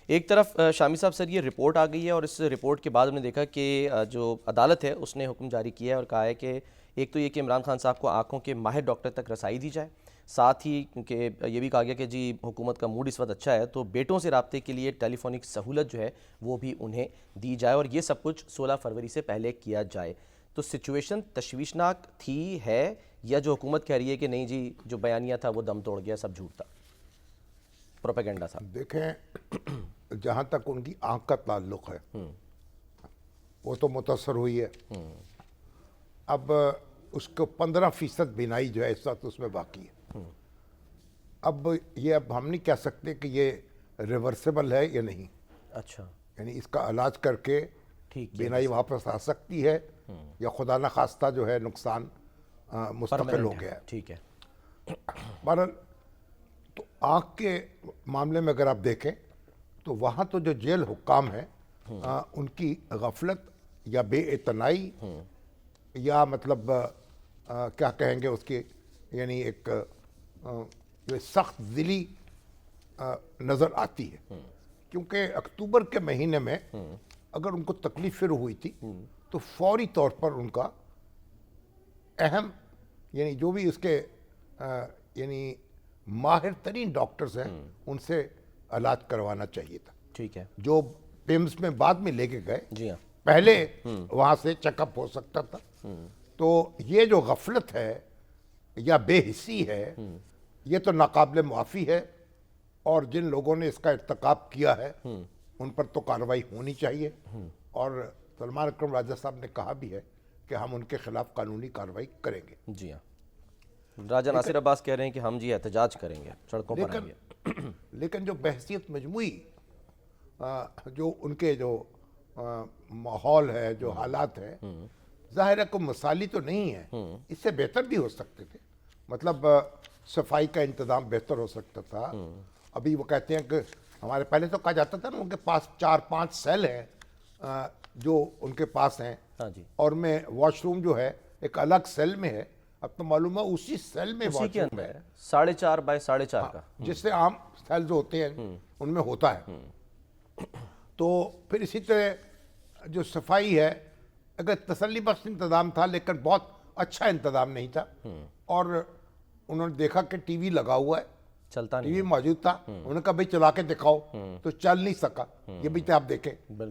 ایک طرف شامی صاحب سر یہ رپورٹ آ گئی ہے اور اس رپورٹ کے بعد ہم نے دیکھا کہ جو عدالت ہے اس نے حکم جاری کیا ہے اور کہا ہے کہ ایک تو یہ کہ عمران خان صاحب کو آنکھوں کے ماہر ڈاکٹر تک رسائی دی جائے، ساتھ ہی کیونکہ یہ بھی کہا گیا کہ جی حکومت کا موڈ اس وقت اچھا ہے تو بیٹوں سے رابطے کے لیے ٹیلی فونک سہولت جو ہے وہ بھی انہیں دی جائے اور یہ سب کچھ 16 فروری سے پہلے کیا جائے۔ تو سچویشن تشویشناک تھی ہے یا جو حکومت کہہ رہی ہے کہ نہیں جی جو بیانیہ تھا وہ دم توڑ گیا، سب جھوٹ تھا، پروپیگنڈا تھا؟ دیکھیں، جہاں تک ان کی آنکھ کا تعلق ہے وہ تو متاثر ہوئی ہے۔ اب اس کو 15% بینائی جو ہے اس وقت اس میں باقی ہے۔ اب ہم نہیں کہہ سکتے کہ یہ ریورسیبل ہے یا نہیں، اچھا، یعنی اس کا علاج کر کے بینائی واپس آ سکتی ہے یا خدا نخواستہ جو ہے نقصان مستقل ہو گیا ہے۔ ٹھیک ہے۔ بہرحال تو آنکھ کے معاملے میں اگر آپ دیکھیں تو وہاں تو جو جیل حکام ہیں ان کی غفلت یا بے اعتنائی یا مطلب کیا کہیں گے اس کی، یعنی ایک سخت دلی نظر آتی ہے، کیونکہ اکتوبر کے مہینے میں اگر ان کو تکلیف شروع ہوئی تھی تو فوری طور پر ان کا اہم یعنی جو بھی اس کے یعنی ماہر ترین ڈاکٹرز ہیں ان سے علاج کروانا چاہیے تھا۔ ٹھیک ہے، جو پیمز میں بعد میں لے کے گئے، جی ہاں، پہلے وہاں سے چیک اپ ہو سکتا تھا۔ تو یہ جو غفلت ہے یا بے حسی ہے یہ تو ناقابل معافی ہے، اور جن لوگوں نے اس کا ارتکاب کیا ہے ان پر تو کارروائی ہونی چاہیے، اور سلمان اکرم راجہ صاحب نے کہا بھی ہے کہ ہم ان کے خلاف قانونی کارروائی کریں گے۔ جی ہاں، راجہ ناصر عباس کہہ رہے ہیں کہ ہم جی احتجاج کریں گے، سڑکوں پر آئیں گے۔ لیکن جو بحثیت مجموعی جو ان کے جو ماحول ہے، جو حالات ہیں، ظاہر ہے کوئی مثالی تو نہیں ہے، اس سے بہتر بھی ہو سکتے تھے، مطلب صفائی کا انتظام بہتر ہو سکتا تھا۔ ابھی وہ کہتے ہیں کہ ہمارے پہلے تو کہا جاتا تھا نا ان کے پاس 4-5 سیل ہیں جو ان کے پاس ہیں، اور میں واش روم جو ہے ایک الگ سیل میں ہے۔ اب تو معلوم ہے اسی سیل میں واش روم ہے، 4.5 بائی 4.5 کا، جس سے عام سیلز ہوتے ہیں ان میں ہوتا ہے۔ تو پھر اسی طرح جو صفائی ہے، اگر تسلی بخش انتظام تھا لیکن بہت اچھا انتظام نہیں تھا، اور انہوں نے دیکھا کہ ٹی وی لگا ہوا ہے، چلتا ٹی وی موجود تھا، انہوں نے کہا بھئی چلا کے دکھاؤ، تو چل نہیں سکا، یہ بھی آپ دیکھیں۔